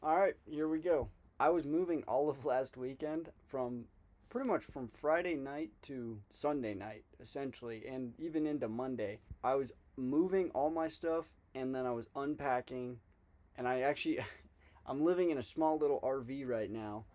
All right, here we go. I was moving all of last weekend from pretty much from Friday night to Sunday night, essentially, and even into Monday. I was moving all my stuff and then I was unpacking, and I actually I'm living in a small little RV right now.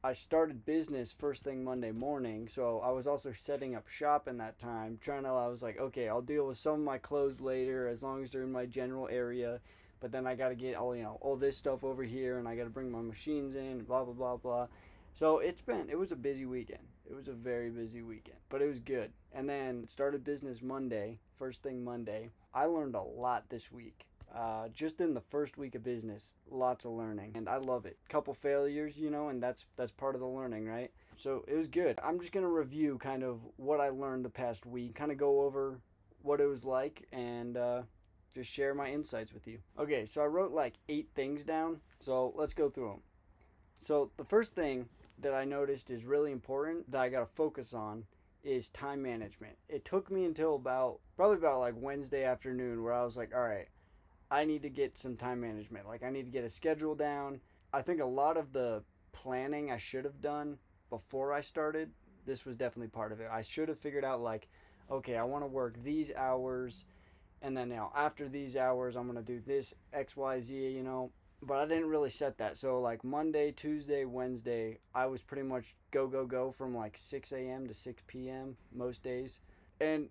I started business first thing Monday morning, so I was also setting up shop in that time. I was like, okay, I'll deal with some of my clothes later as long as they're in my general area. But then I got to get all this stuff over here, and I got to bring my machines in, blah blah blah blah. So it was a busy weekend. It was a very busy weekend, but it was good. And then started business Monday, first thing Monday. I learned a lot this week. Just in the first week of business, lots of learning, and I love it. Couple failures, and that's part of the learning, right? So it was good. I'm just gonna review kind of what I learned the past week, kind of go over what it was like, and just share my insights with you. Okay, so I wrote like 8 things down. So let's go through them. So the first thing that I noticed is really important that I got to focus on is time management. It took me until probably about like Wednesday afternoon where I was like, all right, I need to get some time management. Like I need to get a schedule down. I think a lot of the planning I should have done before I started, this was definitely part of it. I should have figured out like, okay, I want to work these hours, and then after these hours I'm going to do this XYZ. But I didn't really set that. So like Monday, Tuesday, Wednesday, I was pretty much go go go from like 6 a.m. to 6 p.m. most days. And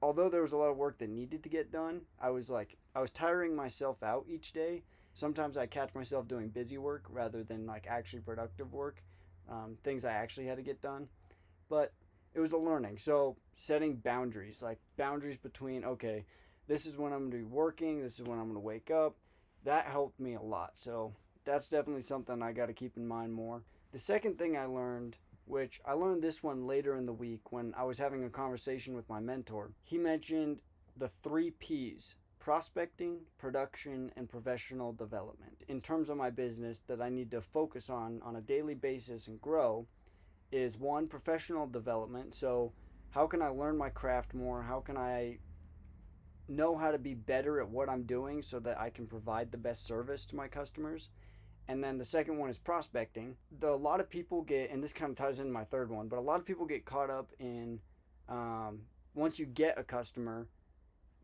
although there was a lot of work that needed to get done, I was tiring myself out each day. Sometimes I catch myself doing busy work rather than like actually productive work, things I actually had to get done. But it was a learning. So setting boundaries, like boundaries between, okay, this is when I'm going to be working, this is when I'm going to wake up. That helped me a lot. So that's definitely something I got to keep in mind more. The second thing I learned, which I learned this one later in the week when I was having a conversation with my mentor, he mentioned the 3 P's: prospecting, production, and professional development. In terms of my business, that I need to focus on a daily basis and grow is one, professional development. So, how can I learn my craft more? How can I know how to be better at what I'm doing so that I can provide the best service to my customers? And then the second one is prospecting. A lot of people get, and this kind of ties into my third one, but a lot of people get caught up in once you get a customer,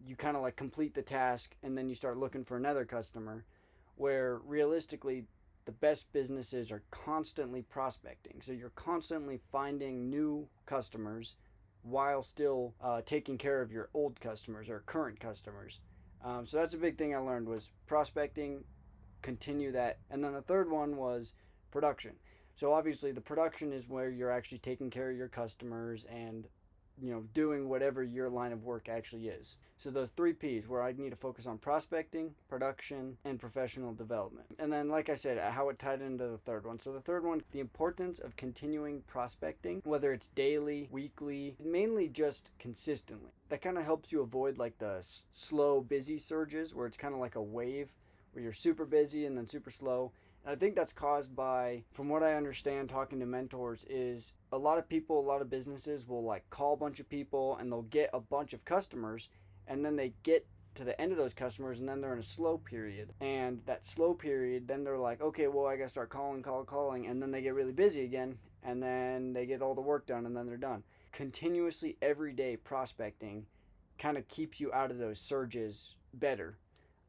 you kind of like complete the task and then you start looking for another customer. Where realistically, the best businesses are constantly prospecting. So you're constantly finding new customers while still taking care of your old customers or current customers. So that's a big thing I learned was prospecting, continue that. And then the third one was production. So obviously the production is where you're actually taking care of your customers and doing whatever your line of work actually is. So those 3 P's where I need to focus on prospecting, production, and professional development. And then like I said, how it tied into the third one. So the third one, the importance of continuing prospecting, whether it's daily, weekly, mainly just consistently. That kind of helps you avoid like the slow busy surges where it's kind of like a wave where you're super busy and then super slow. And I think that's caused by, from what I understand talking to mentors, is a lot of people, a lot of businesses will like call a bunch of people and they'll get a bunch of customers, and then they get to the end of those customers and then they're in a slow period. And that slow period, then they're like, okay, well, I gotta start calling, and then they get really busy again, and then they get all the work done, and then they're done. Continuously everyday prospecting kind of keeps you out of those surges better.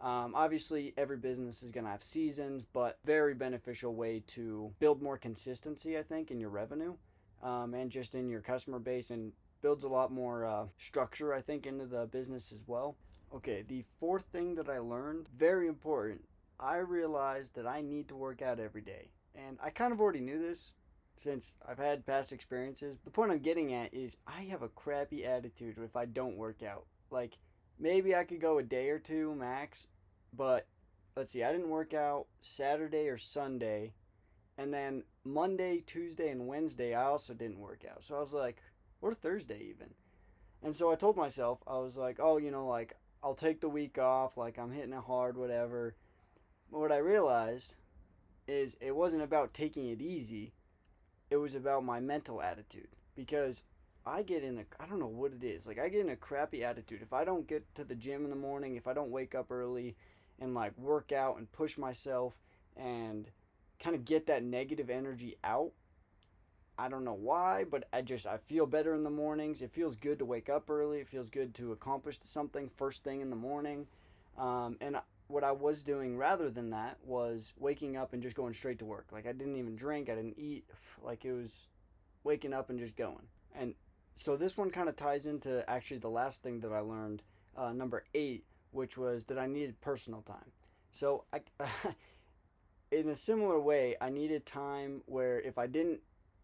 Obviously, every business is going to have seasons, but very beneficial way to build more consistency, I think, in your revenue and just in your customer base, and builds a lot more structure, I think, into the business as well. Okay, the fourth thing that I learned, very important, I realized that I need to work out every day. And I kind of already knew this since I've had past experiences. The point I'm getting at is I have a crappy attitude if I don't work out. Like, maybe I could go a day or two max, but let's see, I didn't work out Saturday or Sunday, and then Monday, Tuesday, and Wednesday I also didn't work out. So I was like, or Thursday even. And so I told myself, I was like, oh, like I'll take the week off, like I'm hitting it hard, whatever. But what I realized is it wasn't about taking it easy, it was about my mental attitude. Because I don't know what it is, like I get in a crappy attitude if I don't get to the gym in the morning, if I don't wake up early and like work out and push myself and kind of get that negative energy out. I don't know why, but I feel better in the mornings. It feels good to wake up early. It feels good to accomplish something first thing in the morning. And what I was doing rather than that was waking up and just going straight to work. Like I didn't even drink, I didn't eat. Like it was waking up and just going. And so this one kind of ties into actually the last thing that I learned, number 8, which was that I needed personal time. So in a similar way, I needed time where if I didn't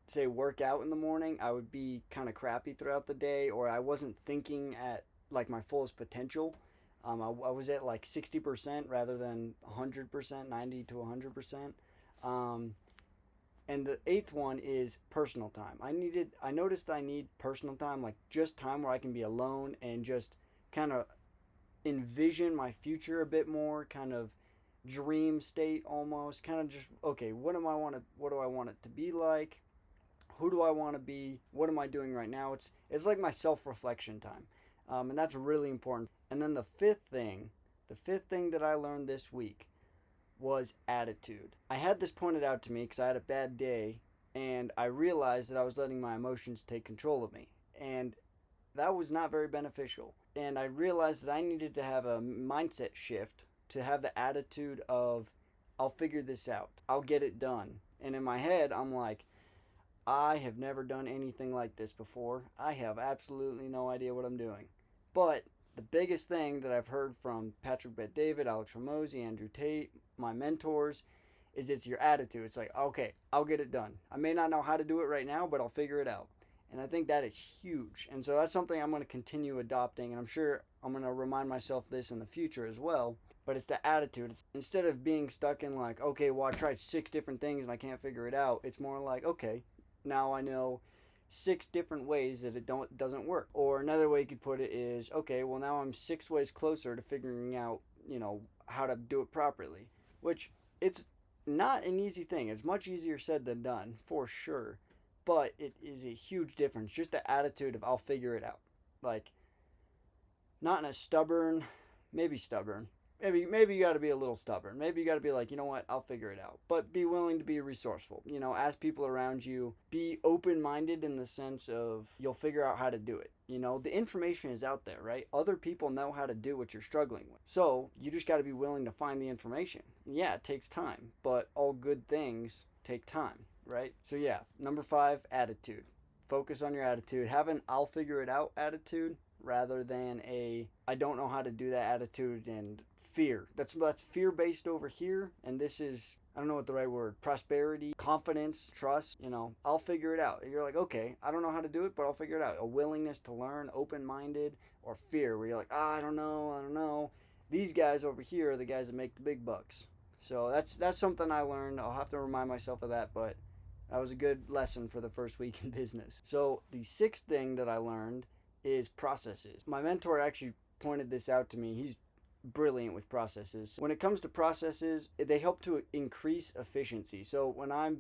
say work out in the morning, I would be kind of crappy throughout the day, or I wasn't thinking at like my fullest potential. I was at like 60% rather than 100%, 90 to 100%. Um, and the 8th one is personal time. I noticed I need personal time, like just time where I can be alone and just kind of envision my future a bit more, kind of dream state almost, kind of just okay, what do I want it to be like? Who do I want to be? What am I doing right now? It's like my self-reflection time. And that's really important. And then the fifth thing that I learned this week was attitude. I had this pointed out to me because I had a bad day and I realized that I was letting my emotions take control of me. And that was not very beneficial. And I realized that I needed to have a mindset shift to have the attitude of, I'll figure this out, I'll get it done. And in my head, I'm like, I have never done anything like this before. I have absolutely no idea what I'm doing. But the biggest thing that I've heard from Patrick Bet-David, Alex Hormozi, Andrew Tate, my mentors, is it's your attitude. It's like, okay, I'll get it done. I may not know how to do it right now, but I'll figure it out. And I think that is huge. And so that's something I'm going to continue adopting. And I'm sure I'm going to remind myself this in the future as well. But it's the attitude. Instead of being stuck in like, okay, well, I tried 6 different things and I can't figure it out. It's more like, okay, now I know 6 different ways that it doesn't work. Or another way you could put it is, okay, well, now I'm 6 ways closer to figuring out, how to do it properly. Which it's not an easy thing. It's much easier said than done, for sure. But it is a huge difference. Just the attitude of I'll figure it out. Like, not in a stubborn, maybe stubborn. Maybe you got to be a little stubborn. Maybe you got to be like, you know what, I'll figure it out. But be willing to be resourceful. Ask people around you. Be open-minded in the sense of you'll figure out how to do it. The information is out there, right? Other people know how to do what you're struggling with. So you just got to be willing to find the information. Yeah, it takes time, but all good things take time, right? So yeah, number 5, attitude. Focus on your attitude. Have an I'll figure it out attitude rather than a I don't know how to do that attitude and fear. That's fear based over here, and this is, I don't know what the right word, prosperity, confidence, trust. I'll figure it out. You're like, okay, I don't know how to do it, but I'll figure it out. A willingness to learn, open-minded, or fear where you're like, I don't know. These guys over here are the guys that make the big bucks. So that's something I learned. I'll have to remind myself of that, but that was a good lesson for the first week in business. So the 6th thing that I learned is processes. My mentor actually pointed this out to me. He's brilliant with processes. When it comes to processes, they help to increase efficiency. So when I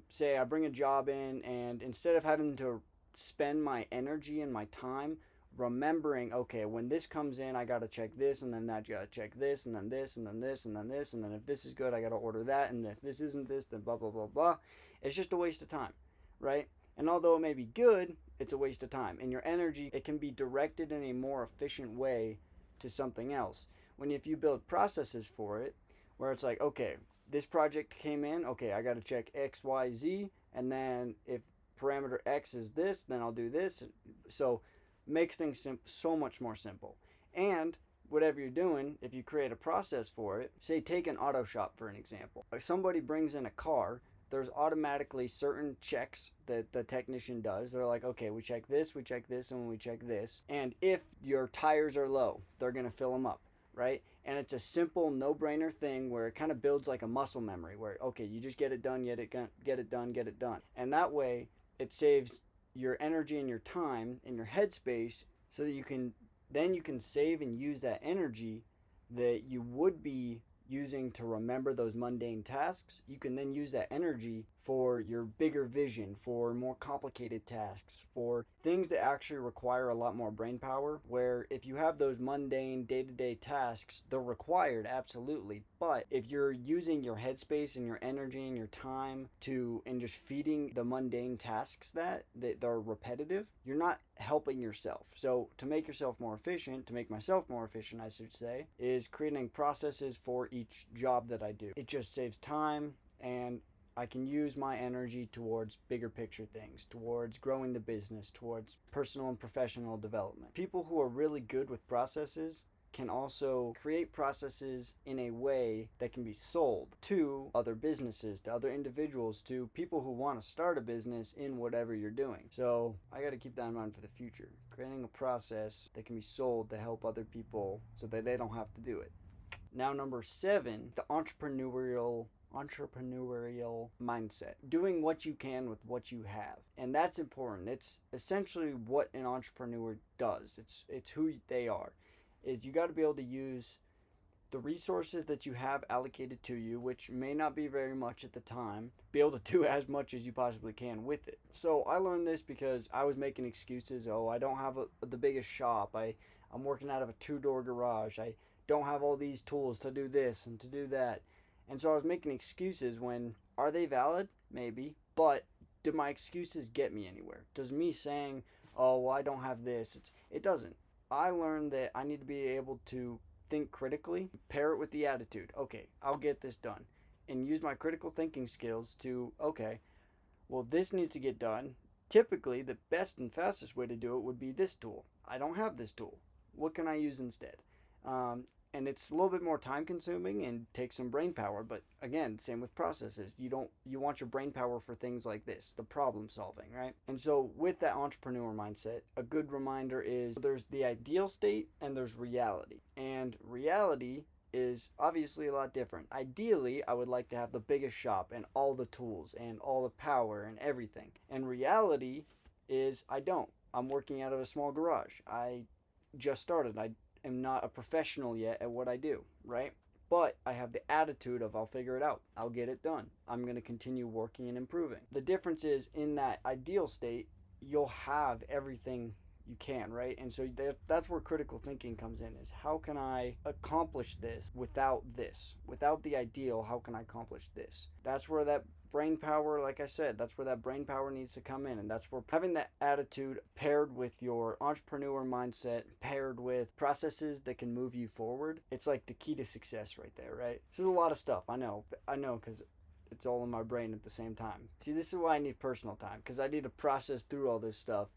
bring a job in, and instead of having to spend my energy and my time remembering, okay, when this comes in, I got to check this, and then that, got to check this, and then this, and then this, and then this, and then if this is good, I got to order that, and if this isn't this, then blah, blah, blah, blah. It's just a waste of time, right? And although it may be good, it's a waste of time. And your energy, it can be directed in a more efficient way to something else. If you build processes for it, where it's like, okay, this project came in, okay, I got to check X, Y, Z, and then if parameter X is this, then I'll do this. So makes things so much more simple. And whatever you're doing, if you create a process for it, say take an auto shop for an example. If somebody brings in a car, there's automatically certain checks that the technician does. They're like, okay, we check this, and we check this. And if your tires are low, they're going to fill them up, right? And it's a simple, no-brainer thing where it kind of builds like a muscle memory where, okay, you just get it done, get it done. And that way, it saves your energy and your time and your headspace so that you can save and use that energy that you would be using to remember those mundane tasks, you can then use that energy for your bigger vision, for more complicated tasks, for things that actually require a lot more brain power. Where if you have those mundane day to day tasks, they're required, absolutely. But if you're using your headspace and your energy and your time and just feeding the mundane tasks that are repetitive, you're not helping yourself. So to make yourself more efficient, to make myself more efficient, I should say, is creating processes for each job that I do. It just saves time, and I can use my energy towards bigger picture things, towards growing the business, towards personal and professional development. People who are really good with processes can also create processes in a way that can be sold to other businesses, to other individuals, to people who want to start a business in whatever you're doing. So I got to keep that in mind for the future. Creating a process that can be sold to help other people so that they don't have to do it. Now, number 7, the entrepreneurial mindset. Doing what you can with what you have. And that's important. It's essentially what an entrepreneur does. It's who they are. Is you got to be able to use the resources that you have allocated to you, which may not be very much at the time, be able to do as much as you possibly can with it. So I learned this because I was making excuses. Oh, I don't have the biggest shop. I'm working out of a 2-door garage. I don't have all these tools to do this and to do that. And so I was making excuses when, are they valid? Maybe. But do my excuses get me anywhere? Does me saying, oh, well, I don't have this, it doesn't. I learned that I need to be able to think critically, pair it with the attitude. Okay, I'll get this done. And use my critical thinking skills to, okay, well, this needs to get done. Typically, the best and fastest way to do it would be this tool. I don't have this tool. What can I use instead? And it's a little bit more time consuming and takes some brain power, but again, same with processes. You want your brain power for things like this, the problem solving, right? And so with that entrepreneur mindset, a good reminder is there's the ideal state and there's reality. And reality is obviously a lot different. Ideally, I would like to have the biggest shop and all the tools and all the power and everything. And reality is I don't. I'm working out of a small garage. I just started. I am not a professional yet at what I do, right? But I have the attitude of I'll figure it out. I'll get it done. I'm going to continue working and improving. The difference is in that ideal state, you'll have everything you can, right? And so that's where critical thinking comes in, is how can I accomplish this? Without the ideal, how can I accomplish this? That's where that brain power, like I said, that's where that brain power needs to come in. And that's where having that attitude paired with your entrepreneur mindset, paired with processes that can move you forward, it's like the key to success right there, right? This is a lot of stuff. I know, because it's all in my brain at the same time. See, this is why I need personal time, because I need to process through all this stuff,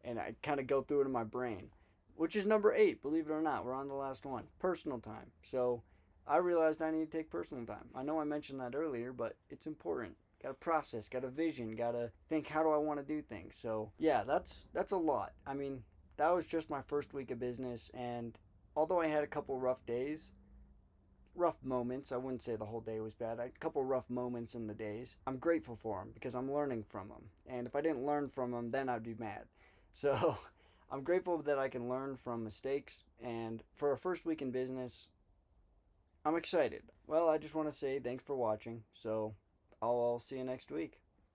and I kind of go through it in my brain, which is number 8, believe it or not. We're on the last one, personal time. So I realized I need to take personal time. I know I mentioned that earlier, but it's important. Got to process, got a vision, got to think, how do I want to do things? So yeah, that's a lot. I mean, that was just my first week of business, and although I had a couple rough days, rough moments, I wouldn't say the whole day was bad, a couple rough moments in the days, I'm grateful for them because I'm learning from them. And if I didn't learn from them, then I'd be mad. So I'm grateful that I can learn from mistakes, and for a first week in business, I'm excited. Well, I just want to say thanks for watching, so I'll see you next week.